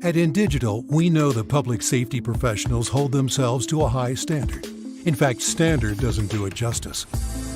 At InDigital, we know that public safety professionals hold themselves to a high standard. In fact, standard doesn't do it justice.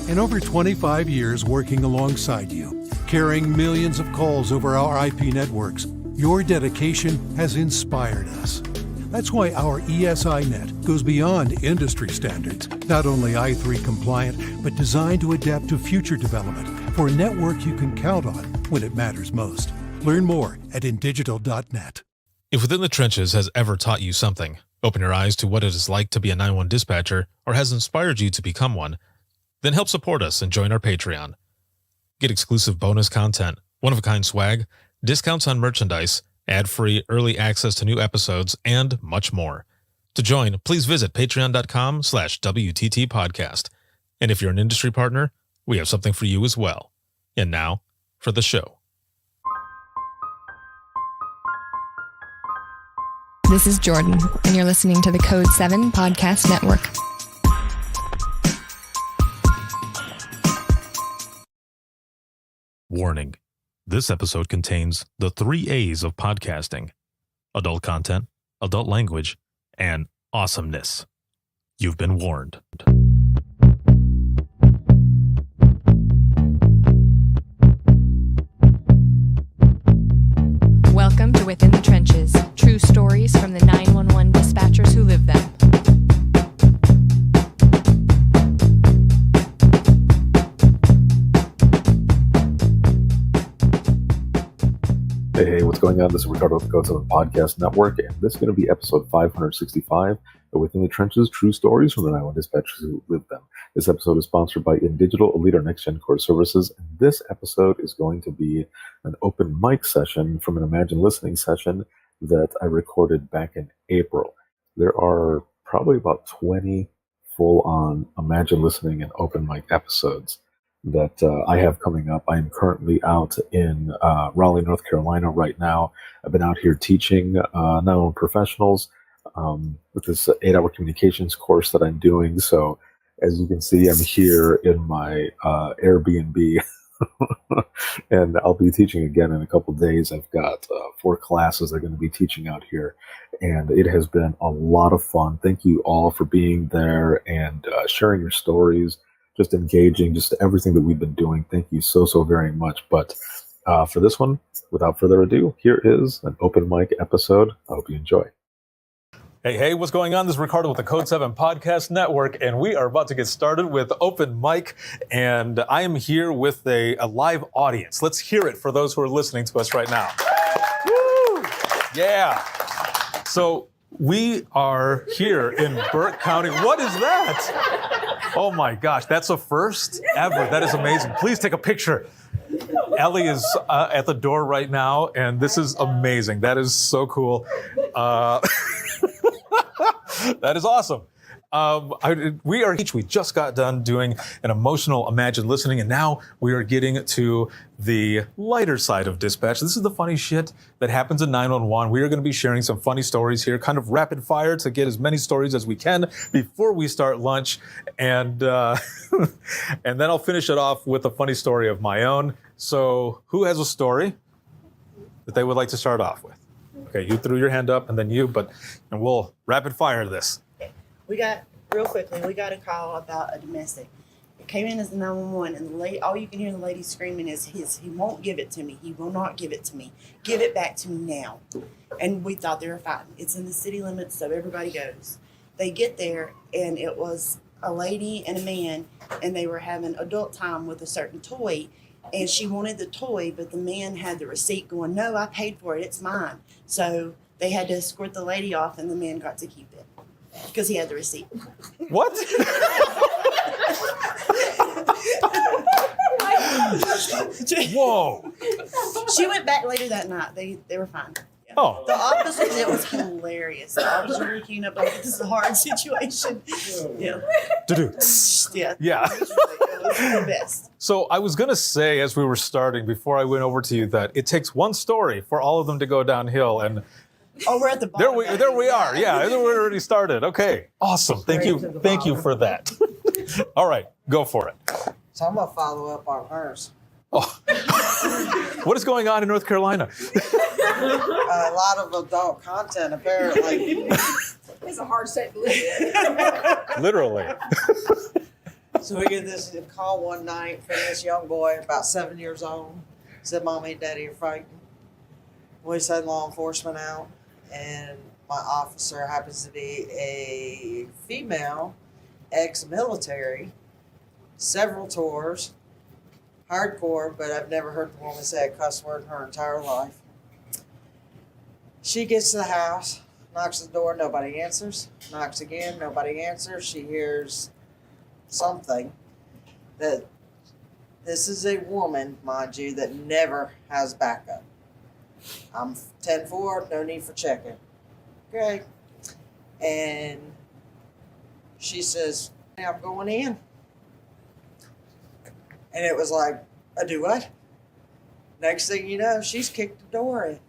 In over 25 years working alongside you, carrying millions of calls over our IP networks, your dedication has inspired us. That's why our ESI Net goes beyond industry standards, not only i3 compliant, but designed to adapt to future development for a network you can count on when it matters most. Learn more at indigital.net. If Within the Trenches has ever taught you something, open your eyes to what it is like to be a 911 dispatcher, or has inspired you to become one, then help support us and join our Patreon. Get exclusive bonus content, one-of-a-kind swag, discounts on merchandise, ad-free early access to new episodes, and much more. To join, please visit patreon.com/WTT podcast. And if you're an industry partner, we have something for you as well. And now, for the show. This is Jordan, and you're listening to the Code 7 Podcast Network. Warning. This episode contains the 3 A's of podcasting: adult content, adult language, and awesomeness. You've been warned. Welcome to Within the Trenches, true stories from the 911 dispatchers who live them. Hey, what's going on? This is Ricardo with the Code 7 Podcast Network, and this is going to be episode 565 of Within the Trenches, True Stories from the 911 Dispatchers Who Live Them. This episode is sponsored by InDigital Elite, our next-gen core services, and this episode is going to be an open mic session from an Imagine Listening session that I recorded back in April. There are probably about 20 full-on Imagine Listening and open mic episodes that I have coming up. I am currently out in Raleigh, North Carolina right now. I've been out here teaching non professionals with this 8-hour communications course that I'm doing. So as you can see, I'm here in my Airbnb and I'll be teaching again in a couple of days. I've got 4 classes I'm going to be teaching out here, and it has been a lot of fun. Thank you all for being there and sharing your stories, just engaging, just everything that we've been doing. Thank you so very much. But for this one, without further ado, here is an open mic episode. I hope you enjoy. Hey, what's going on? This is Ricardo with the Code 7 Podcast Network, and we are about to get started with open mic, and I am here with a live audience. Let's hear it for those who are listening to us right now. Woo! Yeah. So we are here in Burke County. What is that? Oh my gosh, that's a first ever. That is amazing. Please take a picture. Ellie is at the door right now, and this is amazing. That is so cool. That is awesome. We just got done doing an emotional Imagine Listening, and now we are getting to the lighter side of dispatch. This is the funny shit that happens in 911. We are going to be sharing some funny stories here, kind of rapid fire to get as many stories as we can before we start lunch, and and then I'll finish it off with a funny story of my own. So who has a story that they would like to start off with? Okay, you threw your hand up, and then you, and we'll rapid fire this. We got a call about a domestic. It came in as the 911, and the lady, all you can hear the lady screaming is, he won't give it to me. He will not give it to me. Give it back to me now. And we thought they were fighting. It's in the city limits, so everybody goes. They get there, and it was a lady and a man, and they were having adult time with a certain toy, and she wanted the toy, but the man had the receipt going, no, I paid for it. It's mine. So they had to escort the lady off, and the man got to keep it because he had the receipt. What? Whoa. She went back later that night. They were fine. Yeah. Oh. The officers, it was hilarious. The officers were queuing up like, this is a hard situation. Yeah. Yeah. It was the best. So I was going to say, as we were starting, before I went over to you, that it takes one story for all of them to go downhill, and oh, we're at the bottom. There we are. Yeah, we already started. Okay, awesome. Thank you for that. All right, go for it. So I'm gonna follow up on hers. What is going on in North Carolina? A lot of adult content, apparently. It's a hard state to live in. Literally. So we get this call one night from this young boy, about 7 years old. Said, Mommy and Daddy are fighting. We send law enforcement out, and my officer happens to be a female, ex-military, several tours, hardcore, but I've never heard the woman say a cuss word in her entire life. She gets to the house, knocks at the door, nobody answers. Knocks again, nobody answers. She hears something that this is a woman, mind you, that never has backup. I'm 10-4, no need for checking. Okay. And she says, I'm going in. And it was like, I do what? Next thing you know, she's kicked the door in.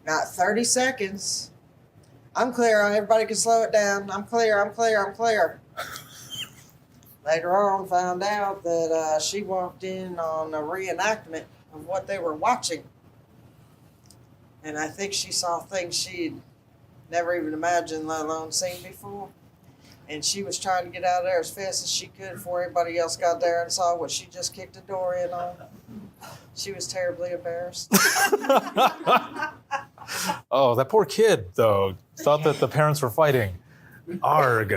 Not 30 seconds. I'm clear. Everybody can slow it down. I'm clear. I'm clear. I'm clear. Later on, found out that she walked in on a reenactment of what they were watching. And I think she saw things she'd never even imagined, let alone seen before. And she was trying to get out of there as fast as she could before everybody else got there and saw what she just kicked the door in on. She was terribly embarrassed. Oh, that poor kid, though, thought that the parents were fighting. Arg.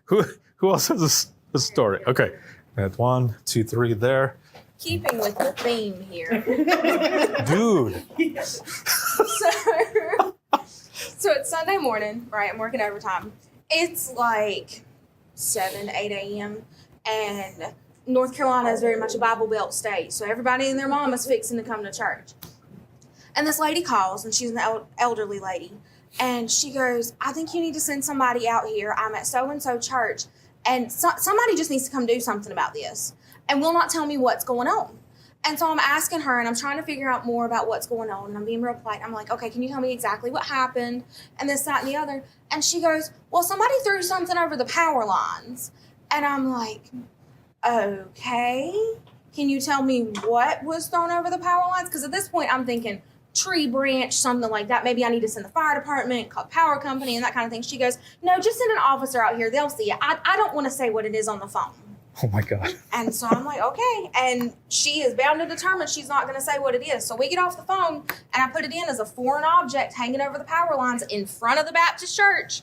Who else has a story? Okay, that's 1, 2, 3 there. Keeping with the theme here. Dude. So it's Sunday morning, right? I'm working overtime. It's like 7, 8 a.m. and North Carolina is very much a Bible Belt state. So everybody and their mom is fixing to come to church. And this lady calls, and she's an elderly lady. And she goes, I think you need to send somebody out here. I'm at so-and-so church. And somebody just needs to come do something about this. And will not tell me what's going on. And so I'm asking her, and I'm trying to figure out more about what's going on. And I'm being real polite. I'm like, okay, can you tell me exactly what happened? And this, that, and the other. And she goes, well, somebody threw something over the power lines. And I'm like, okay. Can you tell me what was thrown over the power lines? Because at this point, I'm thinking tree branch, something like that. Maybe I need to send the fire department, call the power company, and that kind of thing. She goes, no, just send an officer out here. They'll see it. I don't want to say what it is on the phone. Oh, my God. And so I'm like, okay. And she is bound to determine she's not going to say what it is. So we get off the phone, and I put it in as a foreign object hanging over the power lines in front of the Baptist church.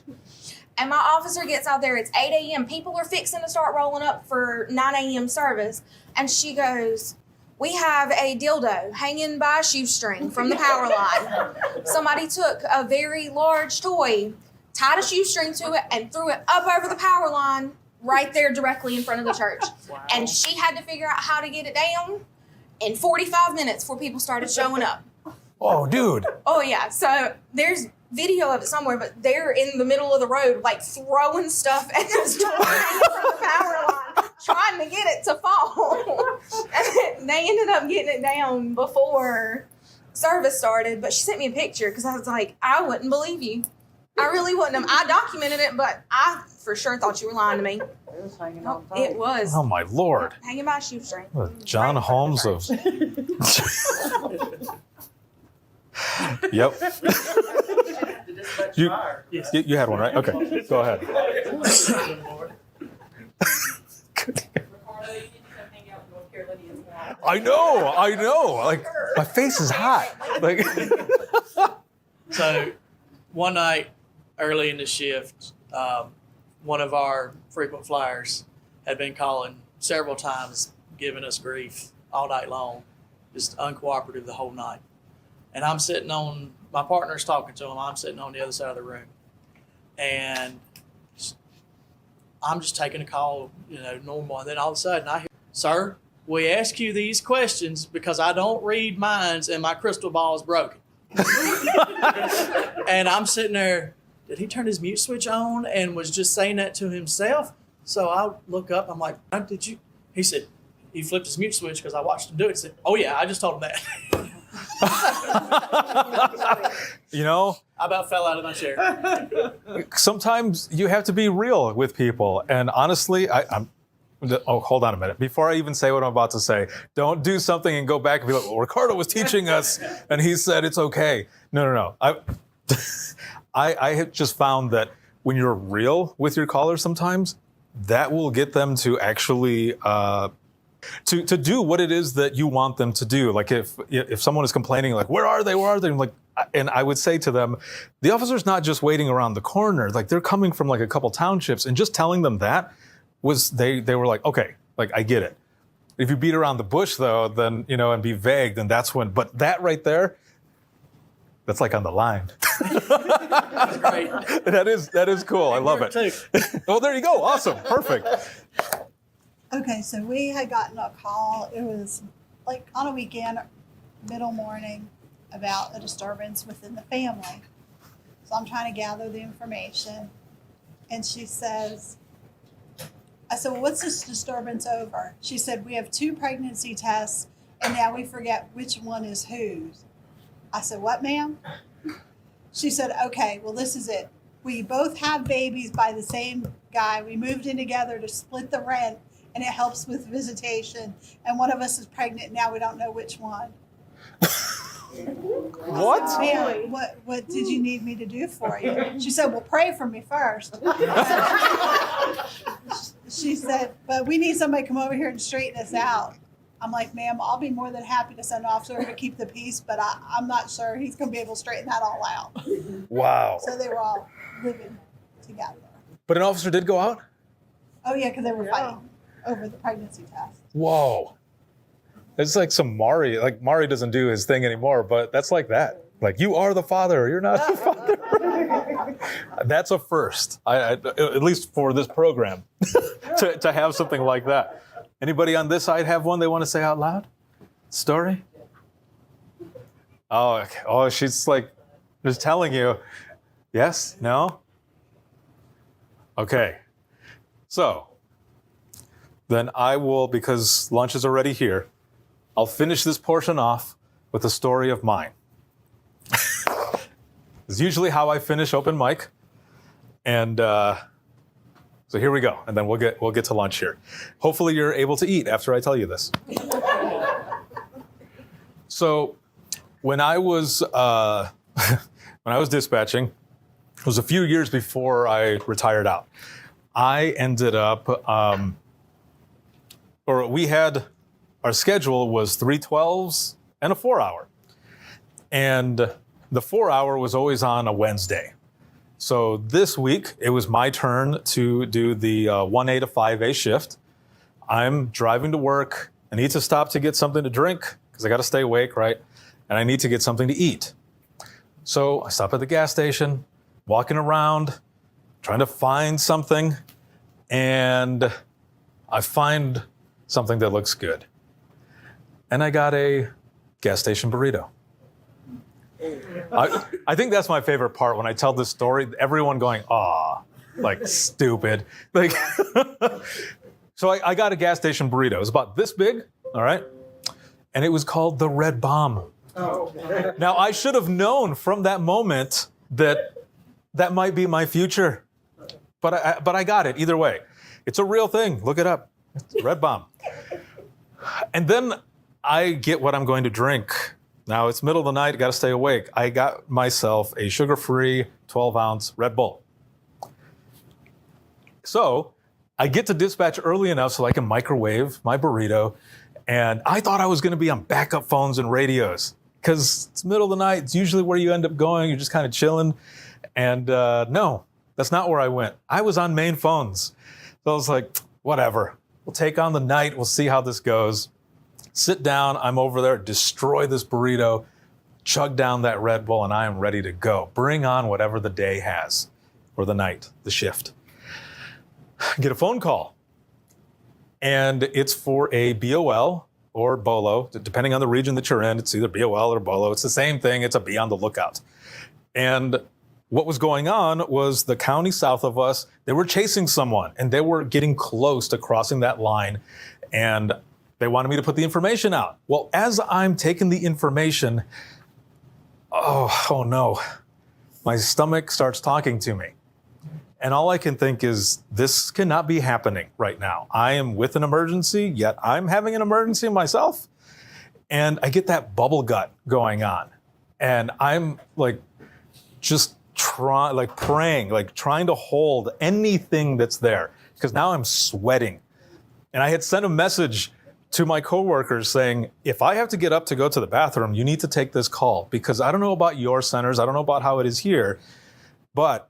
And my officer gets out there. It's 8 a.m. People are fixing to start rolling up for 9 a.m. service. And she goes, we have a dildo hanging by a shoestring from the power line. Somebody took a very large toy, tied a shoestring to it, and threw it up over the power line right there directly in front of the church. Wow. And she had to figure out how to get it down in 45 minutes before people started showing up. Oh, dude. Oh, yeah. So there's video of it somewhere, but they're in the middle of the road, like throwing stuff at this toy from the power line, trying to get it to fall. And they ended up getting it down before service started, but she sent me a picture because I was like, I wouldn't believe you. I really wouldn't have. I documented it, but I for sure thought you were lying to me. It was hanging on tight. It was. Oh, my Lord. Hanging by a shoestring. John Holmes of... Yep. You had one, right? Okay, go ahead. I know. Like, my face is hot. Like, So, one night early in the shift, one of our frequent flyers had been calling several times, giving us grief all night long, just uncooperative the whole night. And I'm sitting on, my partner's talking to him, I'm sitting on the other side of the room. And I'm just taking a call, normal. And then all of a sudden I hear, sir, we ask you these questions because I don't read minds and my crystal ball is broken. And I'm sitting there, did he turn his mute switch on and was just saying that to himself? So I look up, I'm like, did you? He said, he flipped his mute switch because I watched him do it. He said, oh yeah, I just told him that. I about fell out of my chair. Sometimes you have to be real with people. And honestly, Oh, hold on a minute. Before I even say what I'm about to say, don't do something and go back and be like, well, Ricardo was teaching us and he said it's okay. No. I have just found that when you're real with your callers sometimes, that will get them to actually to do what it is that you want them to do. Like if someone is complaining, like, where are they? I'm like, and I would say to them, the officer's not just waiting around the corner. Like, they're coming from like a couple townships, and just telling them that was, they were like, okay, like, I get it. If you beat around the bush though, then, and be vague, then that's when, but that right there, that's like on the line. That's great. That is cool. I love it. Too. Oh, there you go. Awesome. Perfect. Okay, so we had gotten a call. It was like on a weekend, middle morning, about a disturbance within the family. So I'm trying to gather the information. And she says, I said, well, what's this disturbance over? She said, we have 2 pregnancy tests, and now we forget which one is whose. I said, what, ma'am? She said, okay, well, this is it. We both have babies by the same guy. We moved in together to split the rent, and it helps with visitation. And one of us is pregnant. Now we don't know which one. What? Ma'am, what did you need me to do for you? She said, well, pray for me first. She said, but we need somebody to come over here and straighten this out. I'm like, ma'am, I'll be more than happy to send an officer to keep the peace, but I'm not sure he's going to be able to straighten that all out. Wow. So they were all living together. But an officer did go out? Oh, yeah, because they were fighting over the pregnancy test. Whoa. It's like some Maury. Like, Maury doesn't do his thing anymore, but that's like that. Like, you are the father. You're not the father. That's a first, at least for this program, to have something like that. Anybody on this side have one they want to say out loud? Story? Oh, okay. Oh, she's like just telling you. Yes? No? Okay. So, then I will, because lunch is already here, I'll finish this portion off with a story of mine. It's usually how I finish open mic. And so here we go. And then we'll get to lunch here. Hopefully you're able to eat after I tell you this. So when I was dispatching, it was a few years before I retired out. I ended up, our schedule was 3 12s and a 4-hour. And the 4-hour was always on a Wednesday. So this week, it was my turn to do the 1A to 5A shift. I'm driving to work. I need to stop to get something to drink because I got to stay awake, right? And I need to get something to eat. So I stop at the gas station, walking around, trying to find something, and I find something that looks good. And I got a gas station burrito. I think that's my favorite part when I tell this story. Everyone going, "Aw, like stupid." Like, so I got a gas station burrito. It was about this big, all right, and it was called the Red Bomb. Oh. Now I should have known from that moment that might be my future, but I got it either way. It's a real thing. Look it up. It's Red Bomb. And then I get what I'm going to drink. Now it's middle of the night, got to stay awake. I got myself a sugar-free 12-ounce Red Bull. So I get to dispatch early enough so I can microwave my burrito. And I thought I was going to be on backup phones and radios because it's middle of the night. It's usually where you end up going. You're just kind of chilling. And no, that's not where I went. I was on main phones. So I was like, whatever. We'll take on the night. We'll see how this goes. Sit down, I'm over there, destroy this burrito, chug down that Red Bull, and I am ready to go. Bring on whatever the day has, or the night, the shift. Get a phone call, and it's for a BOL or BOLO, depending on the region that you're in. It's either BOL or BOLO. It's the same thing. It's a be on the lookout. And what was going on was the county south of us, they were chasing someone, and they were getting close to crossing that line, and they wanted me to put the information out. Well, as I'm taking the information, oh no, my stomach starts talking to me. And all I can think is, this cannot be happening right now. I am with an emergency, yet I'm having an emergency myself. And I get that bubble gut going on. And I'm like, just praying, like trying to hold anything that's there. Because now I'm sweating. And I had sent a message to my coworkers saying, if I have to get up to go to the bathroom, you need to take this call. Because I don't know about your centers, I don't know about how it is here, but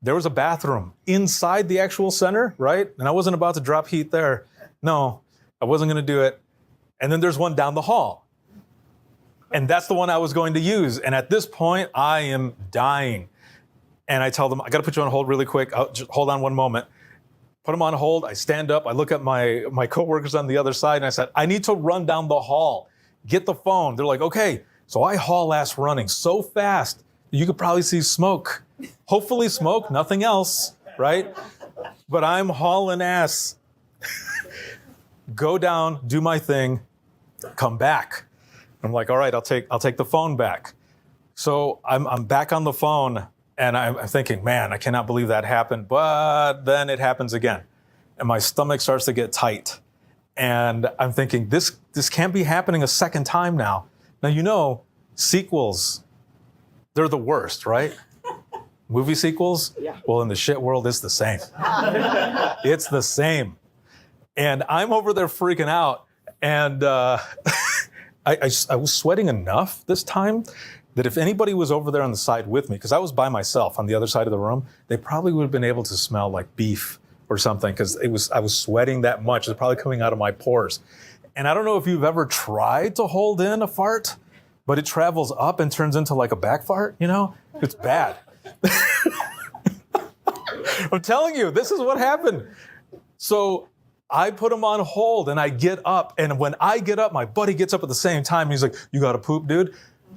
there was a bathroom inside the actual center, right? And I wasn't about to drop heat there. No, I wasn't going to do it. And then there's one down the hall. And that's the one I was going to use. And at this point, I am dying. And I tell them, I got to put you on hold really quick. Just hold on one moment. Put them on hold. I stand up. I look at my coworkers on the other side, and I said, I need to run down the hall. Get the phone. They're like, okay. So I haul ass running so fast, you could probably see smoke. Hopefully smoke, nothing else, right? But I'm hauling ass. Go down, do my thing, come back. I'm like, all right, I'll take the phone back. So I'm back on the phone, and I'm thinking, man, I cannot believe that happened. But then it happens again, and my stomach starts to get tight. And I'm thinking, this can't be happening a second time now. Now, you know, sequels, they're the worst, right? Movie sequels? Yeah. Well, in the shit world, it's the same. It's the same. And I'm over there freaking out. And I was sweating enough this time that if anybody was over there on the side with me, because I was by myself on the other side of the room, they probably would have been able to smell like beef or something, because I was sweating that much. It's probably coming out of my pores. And I don't know if you've ever tried to hold in a fart, but it travels up and turns into like a back fart, you know? It's bad. I'm telling you, this is what happened. So I put him on hold and I get up. And when I get up, my buddy gets up at the same time. He's like, you got to poop, dude?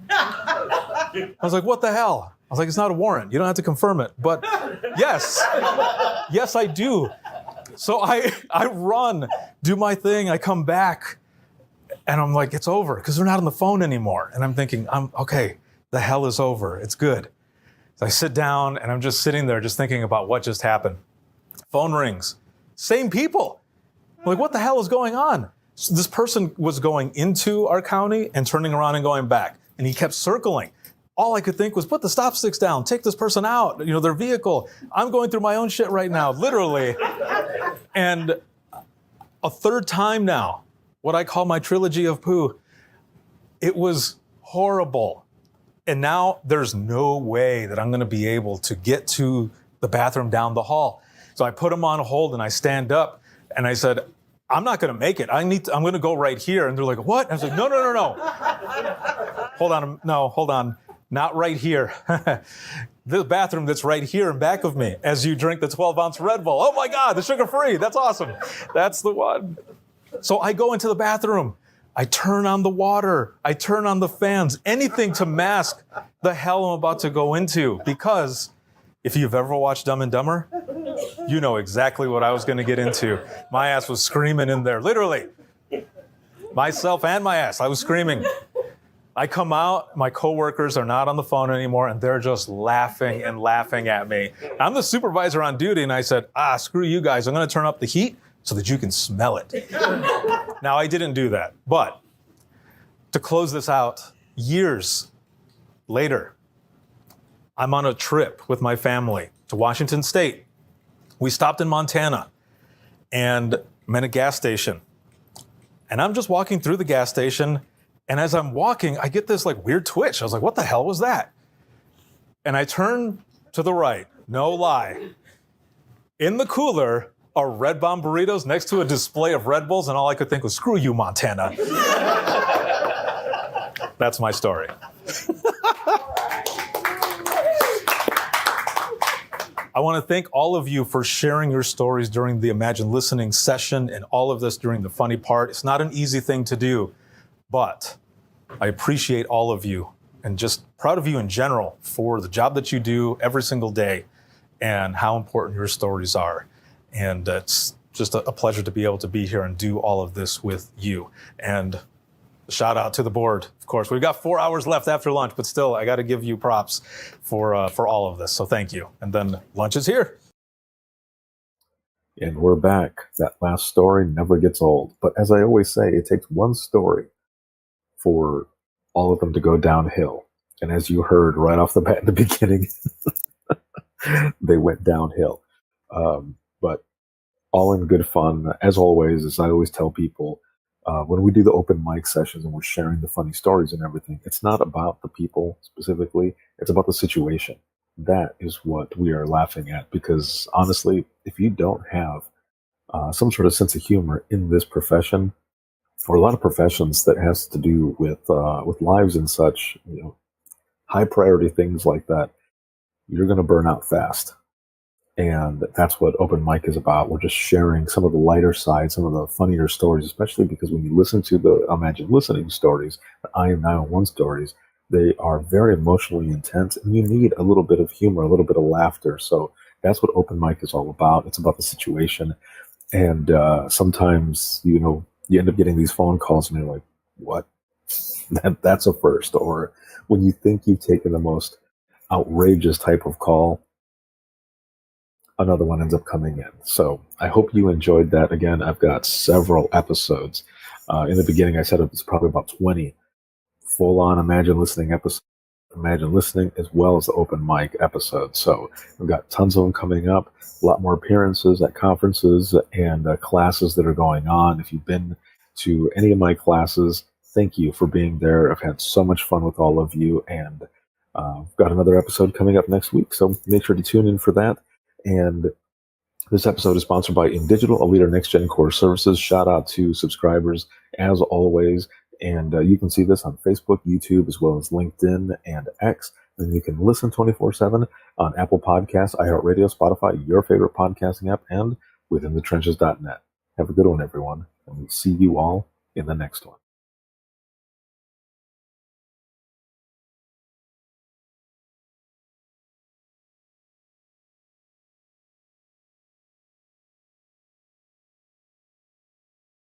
I was like, what the hell? I was like, it's not a warrant. You don't have to confirm it. But yes, I do. So I run, do my thing. I come back and I'm like, it's over, because they're not on the phone anymore. And I'm thinking, okay, the hell is over. It's good. So I sit down and I'm just sitting there just thinking about what just happened. Phone rings. Same people. I'm like, what the hell is going on? So this person was going into our county and turning around and going back. And he kept circling. All I could think was, put the stop sticks down, take this person out, you know, their vehicle. I'm going through my own shit right now, literally. And a third time now, what I call my trilogy of poo, it was horrible. And now there's no way that I'm going to be able to get to the bathroom down the hall. So I put him on hold and I stand up and I said, I'm not going to make it. I'm going to go right here. And they're like, what? And I was like, no. Hold on. Not right here. The bathroom that's right here in back of me as you drink the 12-ounce Red Bull. Oh my God, the sugar-free. That's awesome. That's the one. So I go into the bathroom. I turn on the water. I turn on the fans. Anything to mask the hell I'm about to go into. Because if you've ever watched Dumb and Dumber, you know exactly what I was going to get into. My ass was screaming in there, literally. Myself and my ass, I was screaming. I come out, my coworkers are not on the phone anymore, and they're just laughing and laughing at me. I'm the supervisor on duty, and I said, screw you guys. I'm going to turn up the heat so that you can smell it. Now, I didn't do that. But to close this out, years later, I'm on a trip with my family to Washington State. We stopped in Montana, and I'm in a gas station. And I'm just walking through the gas station, and as I'm walking, I get this like weird twitch. I was like, what the hell was that? And I turn to the right, no lie. In the cooler are Red Bomb burritos next to a display of Red Bulls, and all I could think was, screw you, Montana. That's my story. I want to thank all of you for sharing your stories during the Imagine Listening session and all of this during the funny part. It's not an easy thing to do. But I appreciate all of you and just proud of you in general for the job that you do every single day and how important your stories are. And it's just a pleasure to be able to be here and do all of this with you. And a shout out to the board, of course. We've got 4 hours left after lunch, but still, I got to give you props for all of this. So thank you. And then lunch is here. And we're back. That last story never gets old. But as I always say, it takes one story for all of them to go downhill. And as you heard right off the bat in the beginning, they went downhill. But all in good fun. As always, as I always tell people, when we do the open mic sessions and we're sharing the funny stories and everything, it's not about the people specifically. It's about the situation. That is what we are laughing at, because honestly, if you don't have some sort of sense of humor in this profession, or a lot of professions that has to do with lives and such, high priority things like that, you're going to burn out fast. And that's what open mic is about. We're just sharing some of the lighter side, some of the funnier stories, especially because when you listen to the Imagine Listening stories, the I Am 911 stories, they are very emotionally intense, and you need a little bit of humor, a little bit of laughter. So that's what open mic is all about. It's about the situation. And sometimes, you end up getting these phone calls and you're like, what? That's a first. Or when you think you've taken the most outrageous type of call, another one ends up coming in. So I hope you enjoyed that. Again, I've got several episodes. In the beginning, I said it's probably about 20 full-on Imagine Listening episodes. Imagine Listening, as well as the open mic episodes. So we've got tons of them coming up, a lot more appearances at conferences and classes that are going on. If you've been to any of my classes, thank you for being there. I've had so much fun with all of you, and I've got another episode coming up next week, so make sure to tune in for that. And this episode is sponsored by InDigital, a leader Next Gen Core Services. Shout out to subscribers, as always. And you can see this on Facebook, YouTube, as well as LinkedIn and X. And you can listen 24/7 on Apple Podcasts, iHeartRadio, Spotify, your favorite podcasting app, and within thetrenches.net. Have a good one, everyone. And we'll see you all in the next one.